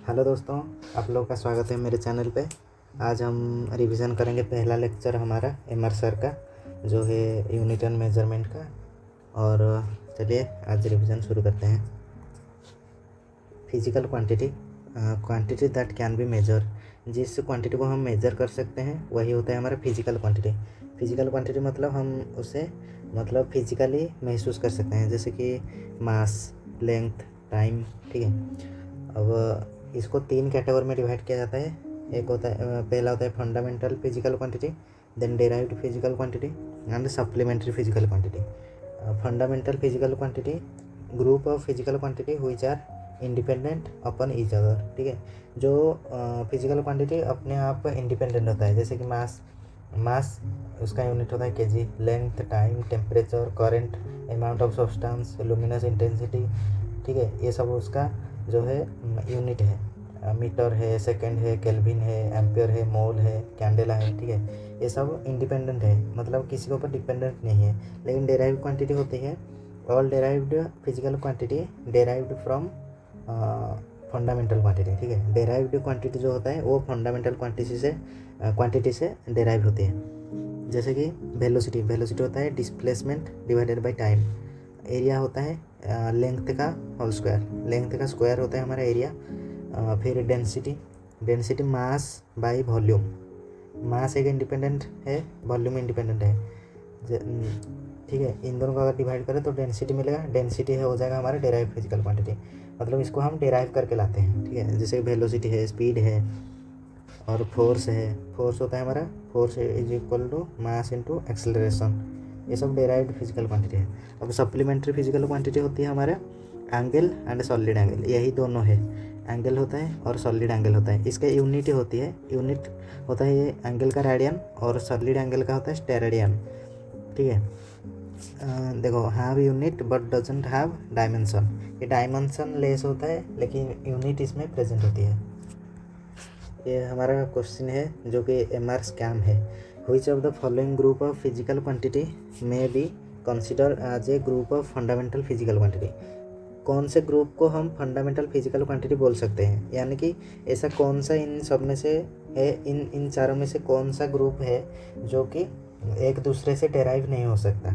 Hello दोस्तों, आप लोगों का स्वागत है मेरे चैनल पे। आज हम रिवीजन करेंगे पहला लेक्चर हमारा एमआर सर का, जो है यूनिट एंड मेजरमेंट का। और चलिए आज रिवीजन शुरू करते हैं। Physical quantity, quantity that can be measure. जिस क्वांटिटी को हम मेजर कर सकते हैं वही होता है हमारा फिजिकल क्वांटिटी। फिजिकल क्वांटिटी मतलब हम उसे फिजिकली महसूस कर सकते हैं, जैसे कि मास, लेंथ, टाइम। ठीक है। अब इसको 3 कैटेगरी में डिवाइड किया जाता है। एक होता है पहला होता है fundamental physical quantity, then derived physical quantity and supplementary physical quantity. Fundamental physical quantity, group of physical quantity which are independent upon each other. ठीक है। जो फिजिकल क्वांटिटी अपने आप इंडिपेंडेंट होता है, जैसे कि मास, उसका यूनिट होता है KG. Length, time, temperature, current, amount of substance, luminous intensity. ठीक है, ये सब उसका जो है यूनिट है। मीटर है, सेकंड है, केल्विन है, एम्पियर है, मोल है, कैंडेला है। ठीक है, ये सब इंडिपेंडेंट है, मतलब किसी के ऊपर डिपेंडेंट नहीं है। लेकिन डेराइव्ड क्वांटिटी होती है, all derived physical quantity derived from fundamental quantity. ठीक है, डेराइव्ड क्वांटिटी जो होता है वो फंडामेंटल क्वांटिटी से डेराइव होती है। जैसे कि वेलोसिटी होता है displacement divided by time. Area होता है लेंथ का होल स्क्वायर, लेंथ का स्क्वायर होता है हमारा एरिया। फिर डेंसिटी मास बाय वॉल्यूम। मास एक इंडिपेंडेंट है, वॉल्यूम इंडिपेंडेंट है। ठीक है, इन दोनों को अगर डिवाइड करें तो डेंसिटी मिलेगा। डेंसिटी है हो जाएगा हमारा डेराइव फिजिकल क्वांटिटी, मतलब इसको हम डेराइव करके लाते हैं। ठीक है, जैसे वेलोसिटी है, स्पीड है, और फोर्स है। फोर्स होता है हमारा, force is equal to mass into acceleration. ये सब डेराइव्ड फिजिकल क्वांटिटी है। अब सप्लीमेंट्री फिजिकल क्वांटिटी होती है हमारा एंगल एंड सॉलिड एंगल, यही दोनों है। एंगल होता है और सॉलिड एंगल होता है, इसका यूनिट होती है, यूनिट होता है ये एंगल का रेडियन, और सॉलिड एंगल का होता है स्टेरेडियन। ठीक है। देखो, have unit but doesn't have dimension. ये डायमेंशन लेस होता है लेकिन यूनिट इसमें प्रेजेंट होती है। ये हमारा क्वेश्चन है जो कि एमआर स्कैम है। Which of the following group of physical quantity may be consider as a group of fundamental physical quantity. कौन से ग्रुप को हम फंडामेंटल फिजिकल क्वांटिटी बोल सकते हैं, यानी कि ऐसा कौन सा इन सब में से है, इन चारों में से कौन सा ग्रुप है जो कि एक दूसरे से डेराइव नहीं हो सकता।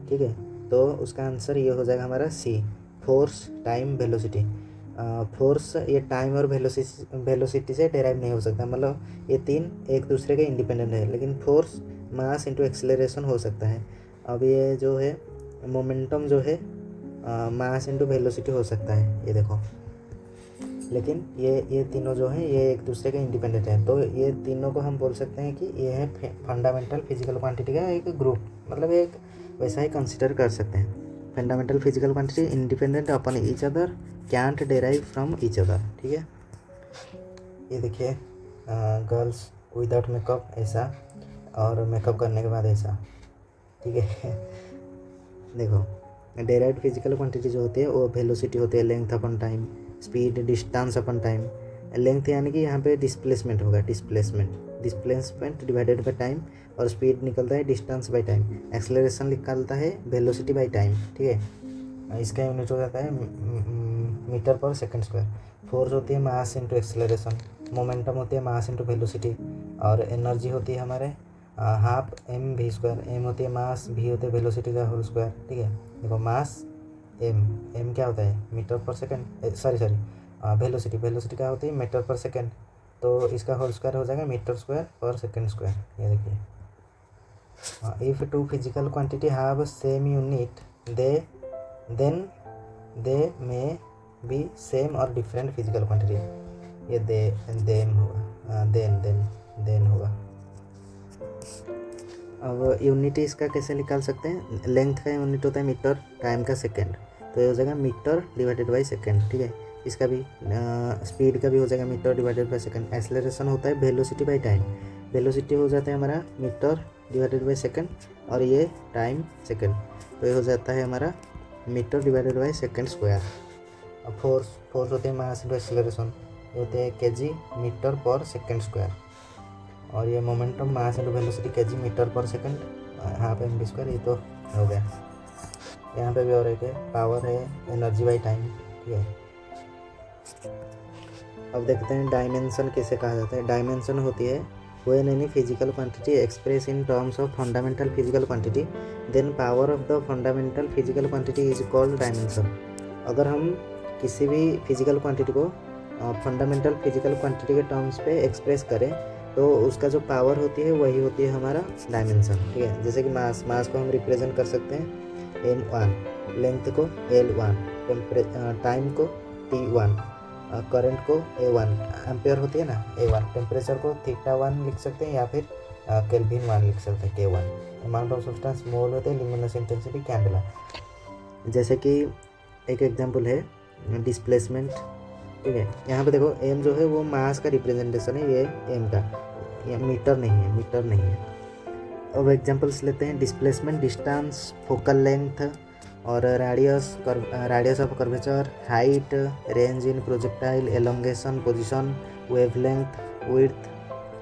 ठीक है, तो उसका आंसर ये हो जाएगा हमारा सी, फोर्स, टाइम, वेलोसिटी। फोर्स ये टाइम और वेलोसिटी से डेराइव नहीं हो सकता, मतलब ये तीन एक दूसरे के इंडिपेंडेंट है। लेकिन फोर्स मास इंटू एक्सेलरेशन हो सकता है। अब ये जो है मोमेंटम जो है मास इंटू वेलोसिटी हो सकता है, ये देखो। लेकिन ये तीनों जो हैं ये एक दूसरे के इंडिपेंडेंट हैं, तो ये तीनों को हम बोल सकते हैं कि ये है फंडामेंटल फिजिकल क्वांटिटी का एक ग्रुप, मतलब एक वैसा ही कंसिडर कर सकते हैं। Fundamental physical quantity independent upon each other, can't derive from each other. ठीक है, ये देखिए गर्ल्स विदाउट मेकअप ऐसा, और मेकअप करने के बाद ऐसा। ठीक है। देखो, डेराइव्ड फिजिकल क्वांटिटी जो होती है वो वेलोसिटी होती है, लेंथ अपन टाइम, स्पीड डिस्टेंस अपन टाइम। लेंथ यानी कि यहाँ पे डिस्प्लेसमेंट होगा, डिस्प्लेसमेंट डिवाइडेड बाय टाइम, और स्पीड निकलता है डिस्टेंस बाय टाइम। एक्सेलरेशन निकलता है वेलोसिटी बाय टाइम। ठीक है, इसका यूनिट हो जाता है metre per second square. Force होती है मास इंटू एक्सेलरेशन, मोमेंटम होती है मास इंटू वेलोसिटी, और एनर्जी होती है हमारे half M V square. M होती है मास, वी होती है वेलोसिटी का होल स्क्वायर। ठीक है, देखो मास एम क्या होता है metre per second, sorry velocity क्या होती है मीटर पर सेकंड, तो इसका होल स्क्वायर हो जाएगा मीटर स्क्वायर पर सेकंड स्क्वायर। ये देखिए, if two physical quantity have same unit then they may be same और डिफरेंट फिजिकल क्वांटिटी। ये देम होगा, देन होगा। अब यूनिट इसका कैसे निकाल सकते हैं, लेंथ का यूनिट होता है मीटर, टाइम का सेकंड, तो ये हो जाएगा मीटर डिवाइडेड बाय सेकंड। ठीक है, इसका भी स्पीड का भी हो जाएगा metre divided by second. Acceleration होता है वेलोसिटी बाय टाइम, वेलोसिटी हो जाता है हमारा मीटर डिवाइडेड बाय सेकंड, और ये टाइम सेकंड, तो ये हो जाता है हमारा metre divided by second square. अब फोर्स होते हैं मास इंटू एक्सेलरेशन, ये होते हैं KG metre per second square, और ये momentum mass into velocity KG metre per second, half M V square. ये तो हो गया। यहाँ पे भी और एक है, पावर है एनर्जी बाय टाइम। ठीक है, अब देखते हैं डायमेंशन किसे कहा जाता है। डायमेंशन होती है when any physical quantity expressed in terms of fundamental physical quantity then power of the fundamental physical quantity is called dimension। अगर हम किसी भी फिजिकल क्वांटिटी को फंडामेंटल फिजिकल क्वांटिटी के टर्म्स पे एक्सप्रेस करें तो उसका जो पावर होती है वही होती है हमारा डायमेंशन, ठीक है। जैसे कि मास को हम रिप्रेजेंट कर सकते हैं m1, लेंथ को l1, टाइम को t1, करंट को A1, एम्पेयर होती है ना A1, टेम्परेचर को θ1 लिख सकते हैं या फिर केल्विन 1 लिख सकते हैं K1, अमाउंट ऑफ सब्सटेंस मोल होते हैं, ल्यूमिनस इंटेंसिटी कैंडेला। जैसे कि एक एग्जांपल है डिस्प्लेसमेंट, ठीक है। यहाँ पे देखो m जो है वो मास का रिप्रेजेंटेशन है, ये m का, ये मीटर नहीं है। अब एग्जांपल्स लेते हैं। डिस्प्लेसमेंट, डिस्टेंस, फोकल लेंथ और radius of curvature, height, range in projectile, elongation, position, wavelength, width,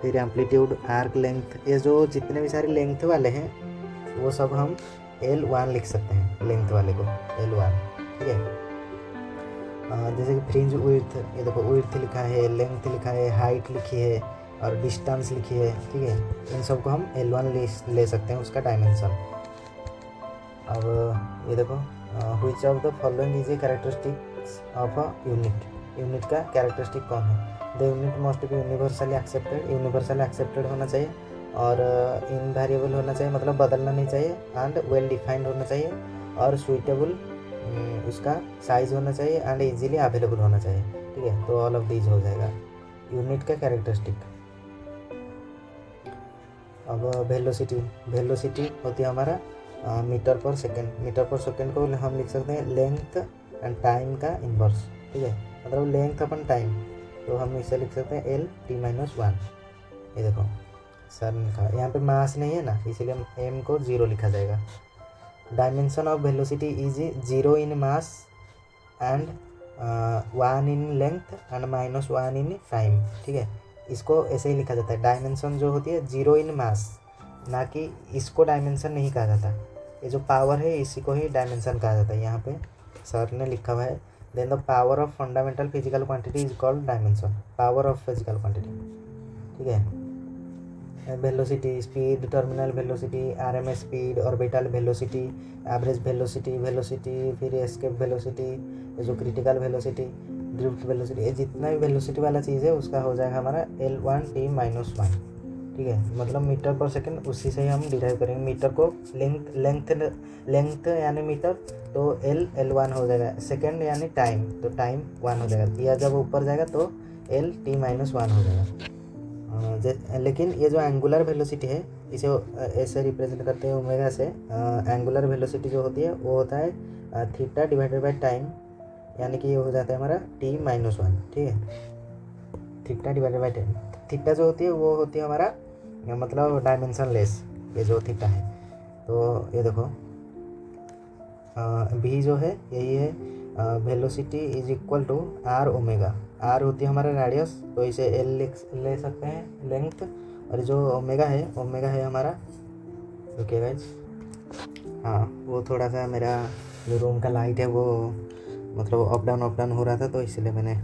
फिर एम्पलीट्यूड, आर्क लेंथ, ये जो जितने भी सारे लेंथ वाले हैं वो सब हम L1 लिख सकते हैं, लेंथ वाले को L1, ठीक है। जैसे कि फ्रिंज विड्थ, ये देखो विड्थ लिखा है, लेंथ लिखा है, हाइट लिखी है और डिस्टेंस लिखी है, ठीक है। इन सब को हम L1 ले सकते हैं उसका डायमेंशन। अब ये देखो which of the following is a characteristics of a unit का कैरेक्टरिस्टिक कौन है। The unit must be universal accepted होना चाहिए और इनवेरिएबल होना चाहिए, मतलब बदलना नहीं चाहिए, एंड वेल डिफाइंड होना चाहिए और सुइटेबल उसका साइज होना चाहिए एंड इजीली अवेलेबल होना चाहिए, ठीक है। तो ऑल ऑफ दीज हो जाएगा यूनिट का कैरेक्टरिस्टिक। अब वेलोसिटी होती है हमारा मीटर पर सेकेंड को हम लिख सकते हैं लेंथ एंड टाइम का इन्वर्स, ठीक है। मतलब लेंथ अपन टाइम, तो हम इसे लिख सकते हैं L-T-1। ये देखो सर ने लिखा, यहाँ पे मास नहीं है ना, इसीलिए m को 0 लिखा जाएगा। Dimension of velocity is 0 in mass and 1 in length and -1 in time, ठीक है। इसको ऐसे ही लिखा जाता है। डायमेंशन जो होती है 0 इन मास, ना कि इसको डायमेंशन नहीं कहा जाता। ये जो पावर है इसी को ही डायमेंशन कहा जाता है। यहाँ पे सर ने लिखा हुआ है then the power of fundamental physical quantity is called dimension, power of physical quantity, ठीक है। Velocity, speed, terminal velocity, RMS speed, orbital velocity, average velocity, फिर एस्केप वेलोसिटी, ये जो क्रिटिकल वेलोसिटी, ड्रिफ्ट वेलोसिटी, ये जितना भी वेलोसिटी वाला चीज़ है उसका हो जाएगा हमारा L1T-1, ठीक है। मतलब मीटर पर सेकंड, उसी से ही हम डिराइव करेंगे। मीटर को लेंथ यानी मीटर, तो L1 हो जाएगा। सेकंड यानी टाइम, तो टाइम 1 हो जाएगा। या जब ऊपर जाएगा तो L-T-1 हो जाएगा। लेकिन ये जो एंगुलर वेलोसिटी है इसे ऐसे रिप्रेजेंट करते हैं ओमेगा से। एंगुलर वेलोसिटी जो होती है वो होता है थीटा डिवाइडेड बाय टाइम, यानी कि ये हो जाता है हमारा T-1, ठीक है। Theta divided by time, theta जो होती है वो होती है हमारा मतलब डायमेंशन लेस, ये जो थीटा है। तो ये देखो भी जो है यही है, velocity is equal to R omega. R होती है हमारा रेडियस, तो इसे एल ले सकते हैं लेंथ, और जो ओमेगा है हमारा, ओके गाइस। हाँ, वो थोड़ा सा मेरा जो रूम का लाइट है वो मतलब अप डाउन हो रहा था, तो इसलिए मैंने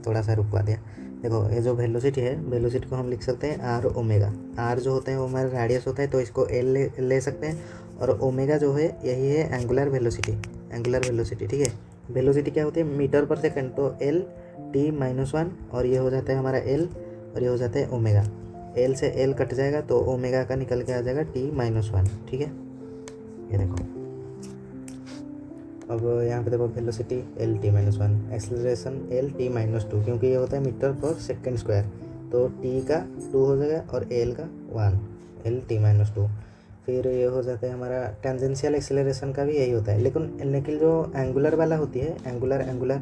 थोड़ा सा रुकवा दिया। देखो ये जो वेलोसिटी है, वेलोसिटी को हम लिख सकते हैं आर ओमेगा। आर जो होता है वो हमारा रेडियस होता है, तो इसको एल ले सकते हैं, और ओमेगा जो है यही है एंगुलर वेलोसिटी, ठीक है। वेलोसिटी क्या होती है मीटर पर सेकंड, तो L-T-1, और ये हो जाता है हमारा L, और ये हो जाता है ओमेगा। L से L कट जाएगा तो ओमेगा का निकल के आ जाएगा T-1, ठीक है। ये देखो अब यहाँ पे देखो वेलोसिटी L-T-1, एक्सेलरेशन L-T-2, क्योंकि ये होता है मीटर पर सेकंड स्क्वायर, तो T का 2 हो जाएगा और L का 1, L-T-2। फिर ये हो जाता है हमारा टेंजेंशियल एक्सेलरेशन का भी यही होता है, लेकिन जो एंगुलर वाला होती है एंगुलर,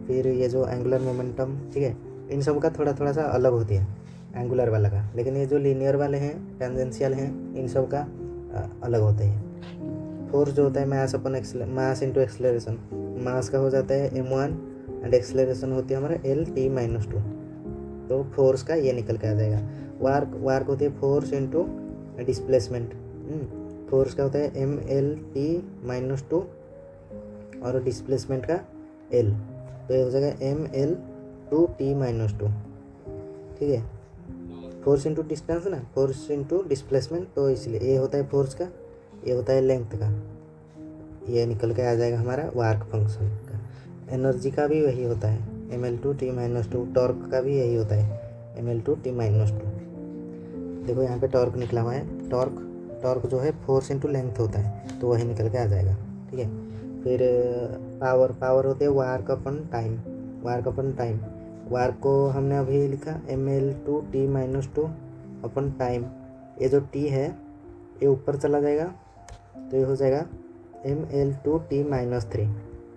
फिर ये जो एंगुलर मोमेंटम, ठीक है, इन सब का थोड़ा सा अलग होती है एंगुलर वाला का। लेकिन ये जो लीनियर वाले हैं, टेंजेंशियल हैं, इन सब का अलग होता है। फोर्स जो होता है मास इंटू एक्सेलरेशन, मास का हो जाता है m1 एंड एक्सेलरेशन होती है हमारा L-T-2, तो फोर्स का ये निकल के आ जाएगा। वार्क होती है फोर्स इंटू डिस्प्लेसमेंट, फोर्स का होता है ML-T-2 और डिस्प्लेसमेंट का L, तो ये हो जाएगा ML two T minus two, ठीक है। फोर्स इंटू डिस्टेंस ना, फोर्स इंटू डिस्प्लेसमेंट, तो इसलिए ये होता है फोर्स का, ये होता है लेंथ का, ये निकल के आ जाएगा हमारा वार्क फंक्शन का। एनर्जी का भी वही होता है, mL/t-2। टॉर्क का भी यही होता है, mL/t-2। देखो यहाँ पे टॉर्क निकला हुआ है, टॉर्क जो है फोर्स इंटू लेंथ होता है, तो वही निकल के आ जाएगा, ठीक है। फिर पावर होते हैं वार्क अपन टाइम। वार्क को हमने अभी लिखा mL/t-2 अपन टाइम। ये जो t है ये ऊपर चला जाएगा, तो ये हो जाएगा mL/t-3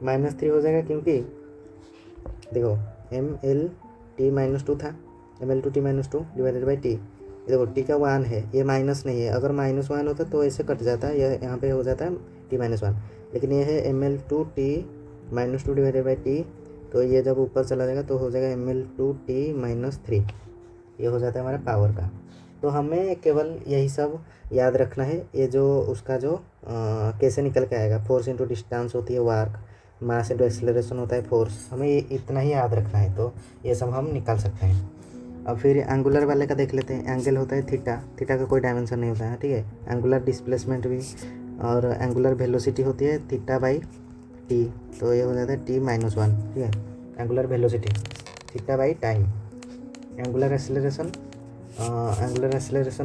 -3 हो जाएगा, क्योंकि देखो mL/t-2 था, mL/t-2 डिवाइडेड बाई टी। देखो टी का 1 है, ये माइनस नहीं है, अगर -1 होता तो ऐसे कट जाता है, यह यहाँ पे हो जाता है t-1, लेकिन ये है mL/t-2 डिवाइडेड बाई टी, तो ये जब ऊपर चला जाएगा तो हो जाएगा mL/t-3, ये हो जाता है हमारा पावर का। तो हमें केवल यही सब याद रखना है, ये जो उसका जो कैसे निकल के आएगा, फोर्स इंटू डिस्टेंस होती है वार्क, मास इंटू एक्सेलरेशन होता है फोर्स, हमें ये इतना ही याद रखना है, तो ये सब हम निकाल सकते हैं। अब फिर एंगुलर वाले का देख लेते हैं। एंगल होता है थीटा का कोई डायमेंशन नहीं होता है, ठीक है। एंगुलर डिस्प्लेसमेंट भी, और एंगुलर वेलोसिटी होती है θ/t, तो ये हो जाता है t-1, ठीक है। एंगुलर वेलोसिटी θ/टाइम। एंगुलर एक्सेलरेशन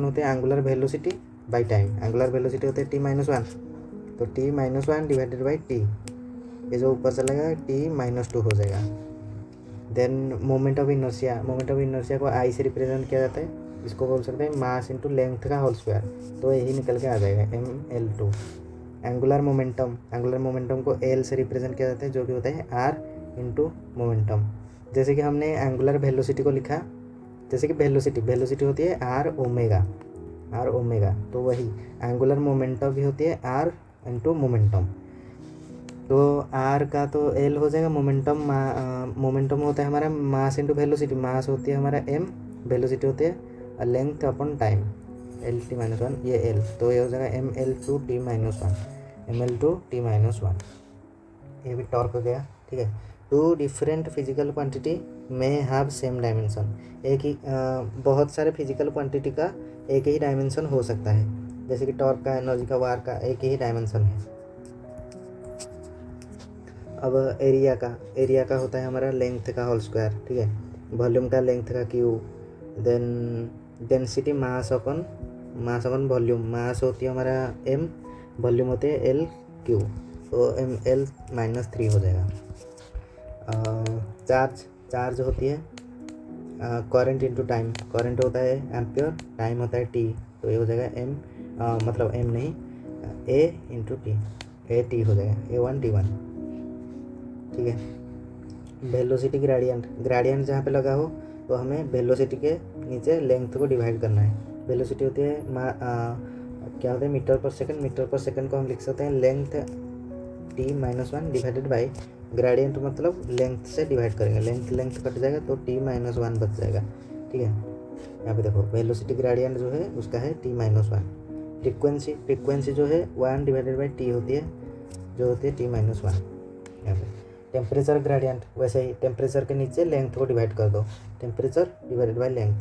होते हैं angular velocity by time. Angular velocity होते हैं t-1, तो t-1 डिवाइडेड बाई टी, ये जो ऊपर चलेगा t-2 हो जाएगा। देन मोमेंट ऑफ इनर्शिया को आई से रिप्रेजेंट किया जाता है, इसको बोल सकते हैं मास इंटू लेंथ का होल स्क्वायर, तो यही निकल के आ जाएगा mL/2। एंगुलर मोमेंटम को एल से रिप्रेजेंट किया जाता है, जो कि होता है आर इंटू मोमेंटम। जैसे कि हमने एंगुलर वेलोसिटी को लिखा, जैसे कि वेलोसिटी होती है आर ओमेगा, तो वही एंगुलर मोमेंटम भी होती है आर इंटू मोमेंटम। तो आर का तो एल हो जाएगा, मोमेंटम होता है हमारा मास इंटू वेलोसिटी, मास होती है हमारा एम, वेलोसिटी होती है लेंथ अपन टाइम, L/t-1, ये एल, तो ये हो जाएगा mL/t-1। ये भी टॉर्क हो गया, ठीक है। टू डिफरेंट फिजिकल क्वांटिटी में हैव सेम डायमेंशन, एक ही बहुत सारे फिजिकल क्वांटिटी का एक ही डायमेंशन हो सकता है, जैसे कि टॉर्क का, एनर्जी का, वार का एक ही डायमेंशन है। अब एरिया का होता है हमारा लेंथ का होल स्क्वायर, ठीक है। वॉल्यूम का लेंथ का cube, then density mass upon volume, mass होती है हमारा m, वॉल्यूम होते हैं L/Q, तो mL-3 हो जाएगा। चार्ज होती है करंट इंटू टाइम, करंट होता है एम्पियर, टाइम होता है t, तो ये हो जाएगा m नहीं a इंटू टी, AT हो जाएगा, A1 T1, ठीक है। वेलोसिटी ग्रेडियंट जहाँ पे लगा हो तो हमें वेलोसिटी के नीचे लेंथ को डिवाइड करना है। वेलोसिटी होती है क्या होता है मीटर पर सेकंड को हम लिख सकते हैं length t-1 divided by gradient, मतलब लेंथ से डिवाइड करेंगे, लेंथ कट जाएगा तो t-1 बच जाएगा, ठीक है। यहाँ पे देखो वेलोसिटी ग्रेडियंट जो है उसका है t-1। फ्रीक्वेंसी जो है 1 डिवाइडेड बाई टी होती है, जो होती है t-1 यहाँ पे। टेम्परेचर ग्रेडियंट वैसे ही, टेम्परेचर के नीचे लेंथ को डिवाइड कर दो, टेम्परेचर डिवाइडेड बाई लेंथ,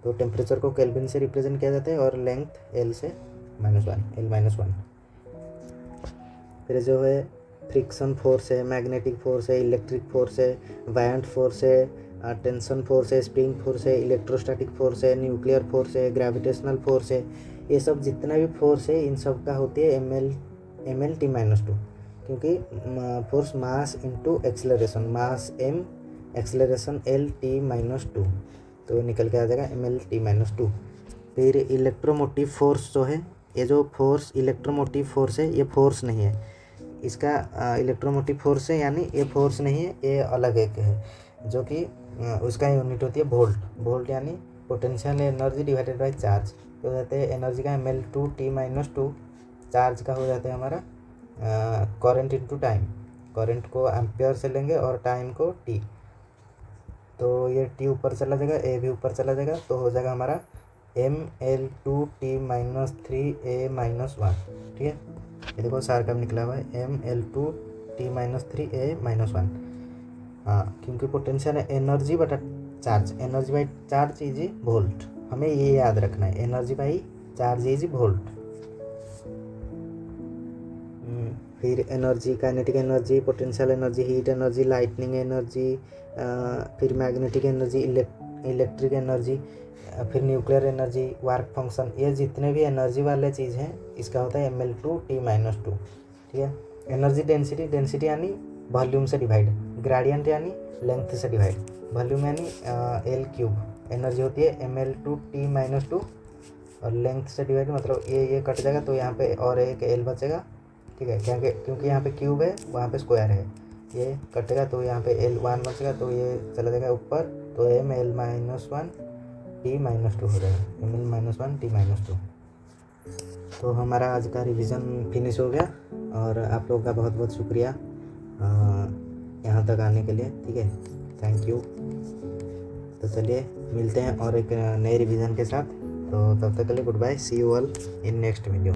तो टेम्परेचर को केल्विन से रिप्रेजेंट किया जाता है और लेंथ एल से L-1। फिर जो है फ्रिक्शन फोर्स है, मैग्नेटिक फोर्स है, इलेक्ट्रिक फोर्स है, वायंट फोर्स है, टेंशन फोर्स है, स्प्रिंग फोर्स है, इलेक्ट्रोस्टैटिक फोर्स है, न्यूक्लियर फोर्स है, ग्रेविटेशनल फोर्स है। ये सब जितना भी फोर्स है इन सब का होती है mL/t-2, क्योंकि फोर्स मास इंटू एक्सेलरेशन, मास m, एक्सेलरेशन L/t-2, तो निकल के आ जाएगा mL/t-2। फिर इलेक्ट्रोमोटिव फोर्स जो है, ये जो फोर्स इलेक्ट्रोमोटिव फोर्स है ये फोर्स नहीं है, इसका इलेक्ट्रोमोटिव फोर्स है, यानी ये फोर्स नहीं है, ये अलग एक है, जो कि उसका यूनिट होती है वोल्ट, यानी potential energy divided by charge, तो हो जाते हैं एनर्जी का mL/t-2, चार्ज का हो जाता है हमारा करंट इंटू टाइम, करंट को एम्पियर से लेंगे और टाइम को t, तो ये t ऊपर चला जाएगा, a भी ऊपर चला जाएगा, तो हो जाएगा हमारा mL/t-3a-1, ठीक है। ये देखो सार कब निकला हुआ है mL/t-3a-1। हाँ, क्योंकि पोटेंशियल है एनर्जी बटा charge, energy by charge is volt, हमें ये याद रखना है, energy by charge is volt. फिर energy, kinetic energy, potential energy, heat energy, lightning energy, फिर मैग्नेटिक एनर्जी, इलेक्ट्रिक एनर्जी, फिर न्यूक्लियर एनर्जी, वर्क फंक्शन, ये जितने भी एनर्जी वाले चीज़ हैं इसका होता है ml/T-2। ठीक है। एनर्जी डेंसिटी, डेंसिटी यानी वॉल्यूम से डिवाइड, ग्रेडियंट यानी लेंथ से डिवाइड, वॉल्यूम यानी L3, एनर्जी होती है ml/T-2 और लेंथ से डिवाइड मतलब ये कट जाएगा तो यहाँ पे और एक L बचेगा। ठीक है, क्योंकि यहाँ पे क्यूब है वहाँ पे स्क्वायर है, ये कटेगा तो यहाँ पे L1 बचेगा तो ये चला जाएगा ऊपर, तो ml-1T-2 हो जाएगा, ml-1T-2। तो हमारा आज का रिवीजन फिनिश हो गया और आप लोगों का बहुत बहुत शुक्रिया यहाँ तक आने के लिए। ठीक है, थैंक यू। तो चलिए मिलते हैं और एक नए रिवीजन के साथ, तो तब तक के लिए goodbye, see you all in next video.